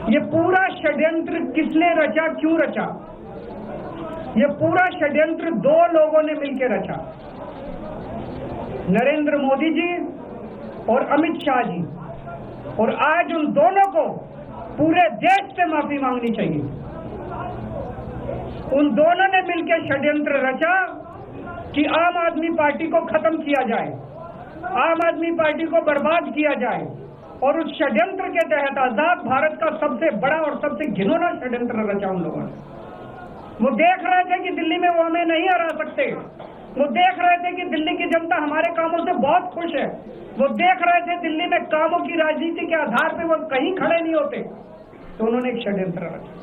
ये पूरा षड्यंत्र किसने रचा, क्यों रचा? ये पूरा षड्यंत्र दो लोगों ने मिलकर रचा, नरेंद्र मोदी जी और अमित शाह जी। और आज उन दोनों को पूरे देश से माफी मांगनी चाहिए। उन दोनों ने मिलकर षड्यंत्र रचा कि आम आदमी पार्टी को खत्म किया जाए, आम आदमी पार्टी को बर्बाद किया जाए। और उस षड्यंत्र के तहत आजाद भारत का सबसे बड़ा और सबसे घिनौना षड्यंत्र रचा उन लोगों ने। वो देख रहे थे कि दिल्ली में वो हमें नहीं हरा सकते, वो देख रहे थे कि दिल्ली की जनता हमारे कामों से बहुत खुश है, वो देख रहे थे दिल्ली में कामों की राजनीति के आधार पर वो कहीं खड़े नहीं होते, तो उन्होंने एक षड्यंत्र रचा।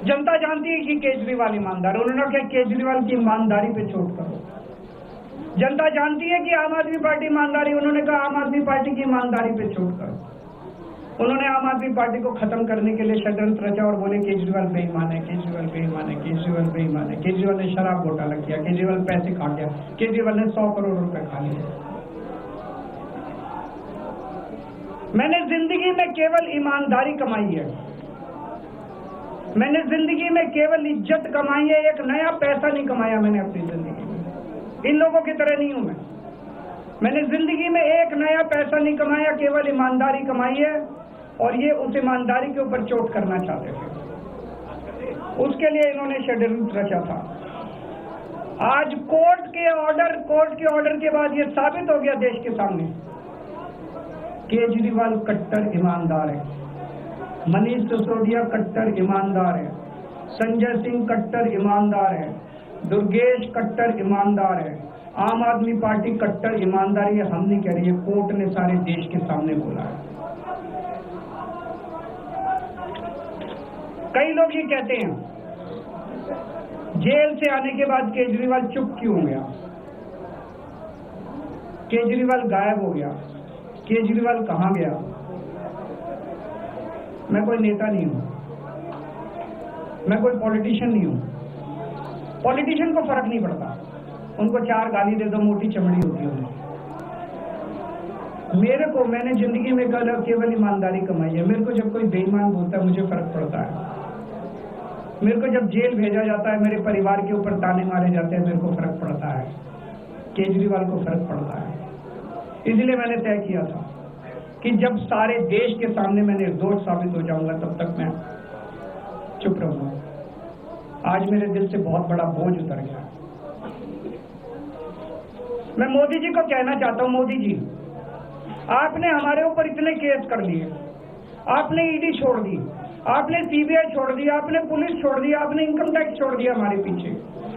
जनता जानती है कि केजरीवाल ईमानदार, उन्होंने कहा केजरीवाल की ईमानदारी पे चोट करो। जनता जानती है कि आम आदमी पार्टी ईमानदारी, उन्होंने कहा आम आदमी पार्टी की ईमानदारी पे चोट करो। उन्होंने आम आदमी पार्टी को खत्म करने के लिए षड्यंत्र रचा और बोले केजरीवाल बेईमान है, केजरीवाल बेईमान है, केजरीवाल बेईमान है, केजरीवाल ने शराब घोटाला किया, केजरीवाल पैसे खा गया, केजरीवाल ने 100 करोड़ रुपए खा लिए। मैंने जिंदगी में केवल ईमानदारी कमाई है, मैंने जिंदगी में केवल इज्जत कमाई है, एक नया पैसा नहीं कमाया मैंने अपनी जिंदगी में। इन लोगों की तरह नहीं हूं मैंने जिंदगी में एक नया पैसा नहीं कमाया, केवल ईमानदारी कमाई है। और ये उस ईमानदारी के ऊपर चोट करना चाहते थे, उसके लिए इन्होंने षड्यंत्र रचा था। आज कोर्ट के ऑर्डर के बाद ये साबित हो गया देश के सामने, केजरीवाल कट्टर ईमानदार है, मनीष सिसोदिया कट्टर ईमानदार है, संजय सिंह कट्टर ईमानदार है, दुर्गेश कट्टर ईमानदार है, आम आदमी पार्टी कट्टर ईमानदारी है। हम नहीं कह रही है, कोर्ट ने सारे देश के सामने बोला है। कई लोग ये कहते हैं जेल से आने के बाद केजरीवाल चुप क्यों हो गया, केजरीवाल गायब हो गया, केजरीवाल कहां गया? मैं कोई नेता नहीं हूं, मैं कोई पॉलिटिशियन नहीं हूं। पॉलिटिशियन को फर्क नहीं पड़ता, उनको 4 गाली दे दो, मोटी चमड़ी होती है। मैंने जिंदगी में केवल ईमानदारी कमाई है। मेरे को जब कोई बेईमान बोलता है मुझे फर्क पड़ता है, मेरे को जब जेल भेजा जाता है, मेरे परिवार के ऊपर ताने मारे जाते हैं, मेरे को फर्क पड़ता है, केजरीवाल को फर्क पड़ता है। इसलिए मैंने तय किया था कि जब सारे देश के सामने मैं निर्दोष साबित हो जाऊंगा तब तक मैं चुप रहूंगा। आज मेरे दिल से बहुत बड़ा बोझ उतर गया। मैं मोदी जी को कहना चाहता हूं, मोदी जी आपने हमारे ऊपर इतने केस कर लिए, आपने ईडी छोड़ दी, आपने सीबीआई छोड़ दी, आपने पुलिस छोड़ दी, आपने इनकम टैक्स छोड़ दिया हमारे पीछे,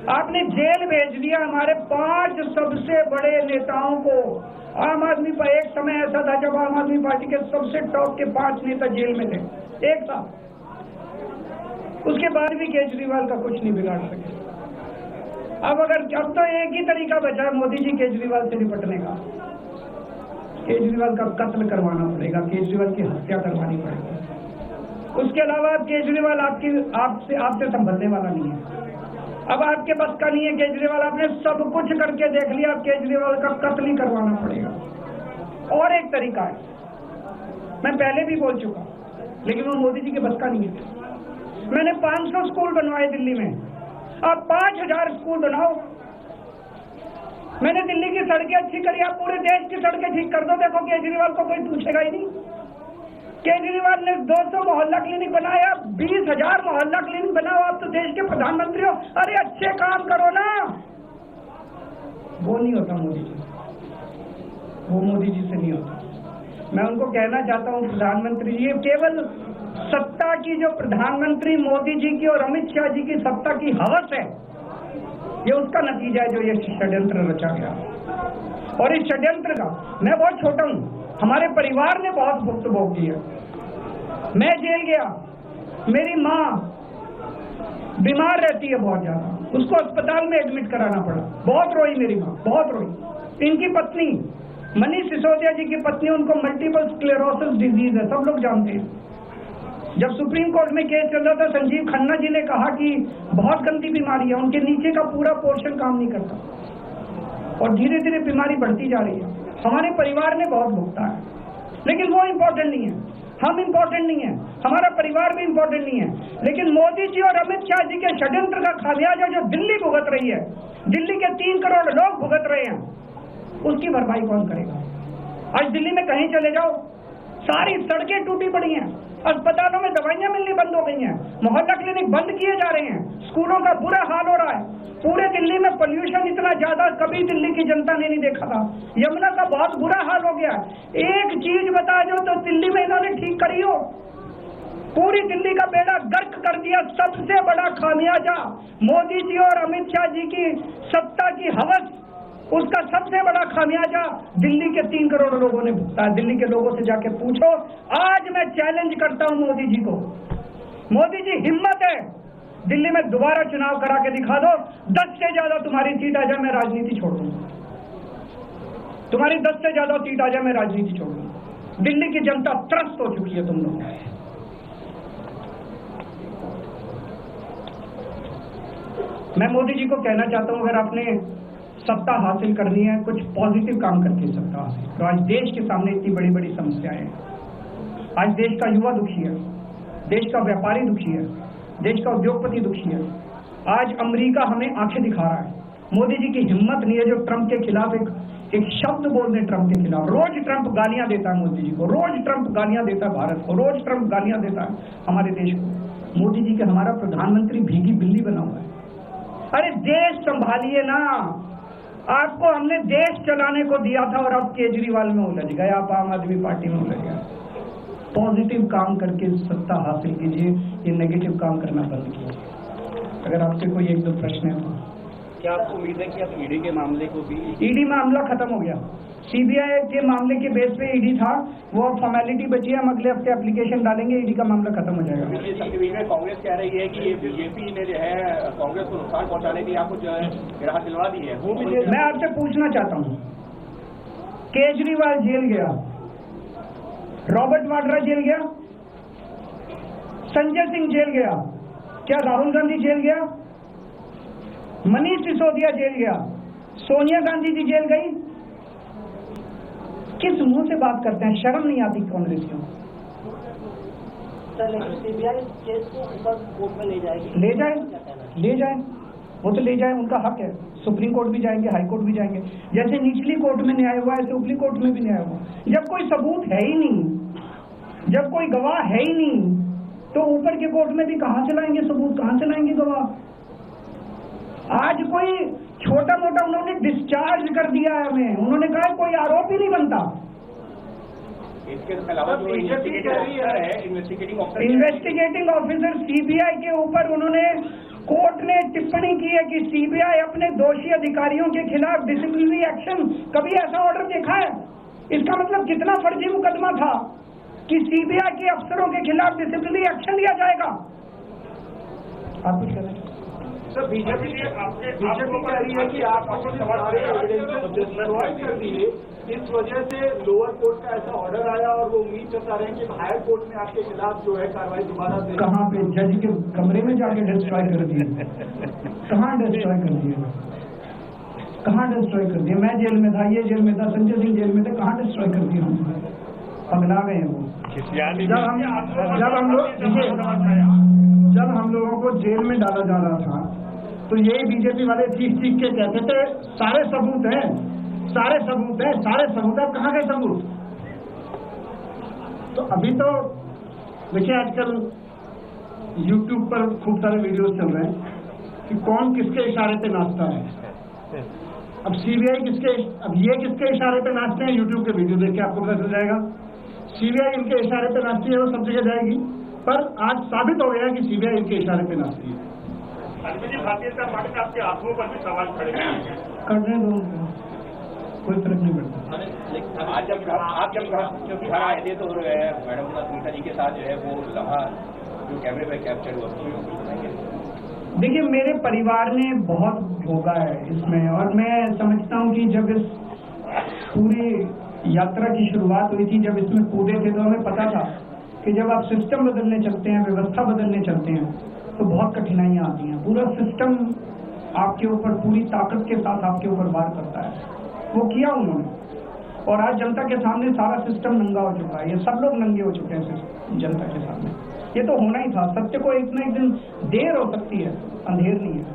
आपने जेल भेज दिया हमारे 5 सबसे बड़े नेताओं को। आम आदमी पर एक समय ऐसा था जब आम आदमी पार्टी के सबसे टॉप के 5 नेता जेल में थे एक साथ, उसके बाद भी केजरीवाल का कुछ नहीं बिगाड़ सके। अब तो एक ही तरीका बचा है मोदी जी केजरीवाल से निपटने का, केजरीवाल का कत्ल करवाना पड़ेगा, केजरीवाल की हत्या करवानी पड़ेगी। उसके अलावा केजरीवाल आपसे संभलने वाला नहीं है। अब आपके बस का नहीं है केजरीवाल, आपने सब कुछ करके देख लिया, अब केजरीवाल का कत्ल ही करवाना पड़ेगा। और एक तरीका है, मैं पहले भी बोल चुका, लेकिन वो मोदी जी के बस का नहीं है। मैंने 500 स्कूल बनवाए दिल्ली में, आप 5000 स्कूल बनाओ। मैंने दिल्ली की सड़कें अच्छी करी, आप पूरे देश की सड़कें ठीक कर दो, देखो केजरीवाल को कोई पूछेगा ही नहीं। केजरीवाल ने 200 मोहल्ला क्लिनिक बनाया, 20,000 मोहल्ला क्लिनिक बनाओ, आप तो देश के प्रधानमंत्री हो, अरे अच्छे काम करो ना। वो नहीं होता मोदी जी, वो मोदी जी से नहीं होता। मैं उनको कहना चाहता हूँ प्रधानमंत्री जी, केवल सत्ता की जो प्रधानमंत्री मोदी जी की और अमित शाह जी की सत्ता की हवस है, ये उसका नतीजा है जो ये षड्यंत्र रचा गया। और इस षड्यंत्र का मैं बहुत छोटा हूं, हमारे परिवार ने बहुत भुगतान की है। मैं जेल गया, मेरी माँ बीमार रहती है बहुत ज्यादा, उसको अस्पताल में एडमिट कराना पड़ा, बहुत रोई मेरी माँ, बहुत रोई। इनकी पत्नी मनीष सिसोदिया जी की पत्नी, उनको मल्टीपल स्क्लेरोसिस डिजीज है, सब लोग जानते हैं। जब सुप्रीम कोर्ट में केस चल रहा था, संजीव खन्ना जी ने कहा कि बहुत गंदी बीमारी है, उनके नीचे का पूरा पोर्शन काम नहीं करता और धीरे धीरे बीमारी बढ़ती जा रही है। हमारे परिवार ने बहुत भुगता है, लेकिन वो इम्पोर्टेंट नहीं है। हम इम्पोर्टेंट नहीं है, हमारा परिवार भी इम्पोर्टेंट नहीं है, लेकिन मोदी जी और अमित शाह जी के षड्यंत्र का खामियाजा जो दिल्ली भुगत रही है, दिल्ली के 3 करोड़ लोग भुगत रहे हैं, उसकी भरपाई कौन करेगा? आज दिल्ली में कहीं चले जाओ, सारी सड़कें टूटी पड़ी हैं, अस्पतालों में दवाइयां मिलनी बंद हो गई हैं, मोहल्ला क्लिनिक बंद किए जा रहे हैं, स्कूलों का बुरा हाल हो रहा है, पूरे दिल्ली में पोल्यूशन इतना ज्यादा कभी दिल्ली की जनता ने नहीं देखा था, यमुना का बहुत बुरा हाल हो गया। एक चीज बता दो तो दिल्ली में इन्होंने ठीक करी हो, पूरी दिल्ली का बेड़ा गर्क कर दिया। सबसे बड़ा खामियाजा मोदी जी और अमित शाह जी की सत्ता की हवस, उसका सबसे बड़ा खामियाजा दिल्ली के 3 करोड़ लोगों ने भुगता है। दिल्ली के लोगों से जाके पूछो। आज मैं चैलेंज करता हूं मोदी जी को, मोदी जी हिम्मत है दिल्ली में दोबारा चुनाव करा के दिखा दो, 10 से ज्यादा तुम्हारी सीट आ जाए, मैं राजनीति छोड़ दूंगा। तुम्हारी 10 से ज्यादा सीट आ जाए, मैं राजनीति छोड़ दूंगा। दिल्ली की जनता त्रस्त हो चुकी है तुम लोग। मैं मोदी जी को कहना चाहता हूं, अगर आपने सत्ता हासिल करनी है, कुछ पॉजिटिव काम करके सत्ता हासिल तो आज देश के सामने इतनी बड़ी बड़ी समस्याएं हैं। आज देश का युवा दुखी है, देश का व्यापारी दुखी है, देश का उद्योगपति दुखी है। आज अमेरिका हमें आंखें दिखा रहा है। मोदी जी की हिम्मत नहीं है जो ट्रंप के खिलाफ एक शब्द बोल दें। ट्रंप के खिलाफ रोज ट्रंप गालियां देता है मोदी जी को, रोज ट्रंप गालियां देता है भारत को, रोज ट्रंप गालियां देता है हमारे देश को। मोदी जी के हमारा प्रधानमंत्री भीगी बिल्ली बना हुआ है। अरे देश संभालिए ना, आपको हमने देश चलाने को दिया था और अब केजरीवाल में उलझ गए, आप आम आदमी पार्टी में उलझ गए। पॉजिटिव काम करके सत्ता हासिल कीजिए, ये नेगेटिव काम करना बंद कीजिए। अगर आपसे कोई 1-2 प्रश्न है तो क्या आपको उम्मीद है कि आप ईडी के मामले को भी? ईडी मामला खत्म हो गया। सीबीआई के मामले के बेस पे ईडी था, वो अब फॉर्मेलिटी बची है। हम अगले हफ्ते एप्लीकेशन डालेंगे, ईडी का मामला खत्म हो जाएगा। कांग्रेस कह रही है कि ये बीजेपी ने जो है कांग्रेस को नुकसान पहुंचाने की आपको जो है राहत दिलवा दी है। वो भी मैं आपसे पूछना चाहता हूँ, केजरीवाल जेल गया, रॉबर्ट वाड्रा जेल गया, संजय सिंह जेल गया, क्या राहुल गांधी जेल गया, मनीष सिसोदिया जेल गया, सोनिया गांधी जी जेल गई? किस मुंह से बात करते हैं? शर्म नहीं आती कांग्रेसियों? सीबीआई केस को ऊपर कोर्ट में ले जाएगी। ले जाए, वो तो ले जाए, उनका हक है। सुप्रीम कोर्ट भी जाएंगे, हाई कोर्ट भी जाएंगे। जैसे निचली कोर्ट में न्याय हुआ, ऐसे ऊपरी कोर्ट में भी न्याय हुआ। जब कोई सबूत है ही नहीं, जब कोई गवाह है ही नहीं, तो ऊपर के कोर्ट में भी कहां से लाएंगे सबूत, कहां से लाएंगे गवाह? आज कोई छोटा मोटा उन्होंने डिस्चार्ज कर दिया है हमें, उन्होंने कहा कोई आरोप ही नहीं बनता। इसके अलावा जो इन्वेस्टिगेटिंग ऑफिसर सीबीआई के ऊपर उन्होंने, कोर्ट ने टिप्पणी की है कि सीबीआई अपने दोषी अधिकारियों के खिलाफ डिसिप्लिनरी एक्शन, कभी ऐसा ऑर्डर देखा है? इसका मतलब कितना फर्जी मुकदमा था कि सीबीआई के अफसरों के खिलाफ डिसिप्लिनरी एक्शन लिया जाएगा। आप कुछ करें सर, बीजेपी कह रही है कि आप अपने सवाल कर दिए, इस वजह से लोअर कोर्ट का ऐसा ऑर्डर आया और वो उम्मीद जता रहे हैं कि हायर कोर्ट में आपके खिलाफ जो है कार्रवाई दोबारा से। कहाँ पे? जज के कमरे में जाके डिस्ट्रॉय कर दिए? कहाँ डिस्ट्रॉय कर दिए? कहाँ डिस्ट्रॉय कर दिए? मैं जेल में था, ये जेल में था, संजय सिंह जेल में थे, कहाँ डिस्ट्रॉय कर दिया? हम पगला गए वो। जब हम लोगों को जेल में डाला जा रहा था तो यही बीजेपी वाले चीख के कहते थे सारे सबूत हैं, सारे सबूत हैं, सारे सबूत है। कहाँ गए सबूत? तो अभी तो देखिए, आजकल YouTube पर खूब सारे वीडियोस चल रहे हैं कि कौन किसके इशारे पे नाचता है। अब सीबीआई ये किसके इशारे पे नाचते हैं? YouTube के वीडियो देख के आपको पता चल जाएगा। सीबीआई इनके इशारे पे नाचती है, वो सब जगह जाएगी। पर आज साबित हो गया कि सीबीआई इनके इशारे पे नाचती है। भारतीय जनता पार्टी ने आपके आंखों पर भी सवाल खड़े करने दो, कोई फर्क नहीं पड़ता। आज जब आप घर आए थे तो मैडम सुनीता जी के साथ जो है वो लम्हा जो कैमरे में कैप्चर हुआ, देखिए मेरे परिवार ने बहुत भोगा है इसमें, और मैं समझता हूँ कि जब इस पूरी यात्रा की शुरुआत हुई थी, जब इसमें कूदे थे, तो हमें पता था कि जब आप सिस्टम बदलने चलते हैं, व्यवस्था बदलने चलते हैं, तो बहुत कठिनाइयां आती हैं। पूरा सिस्टम आपके ऊपर पूरी ताकत के साथ आपके ऊपर वार करता है। वो किया उन्होंने, और आज जनता के सामने सारा सिस्टम नंगा हो चुका है। ये सब लोग नंगे हो चुके हैं सिस्टम। जनता के सामने। ये तो होना ही था। सत्य को एक न एक दिन देर हो सकती है, अंधेर नहीं है।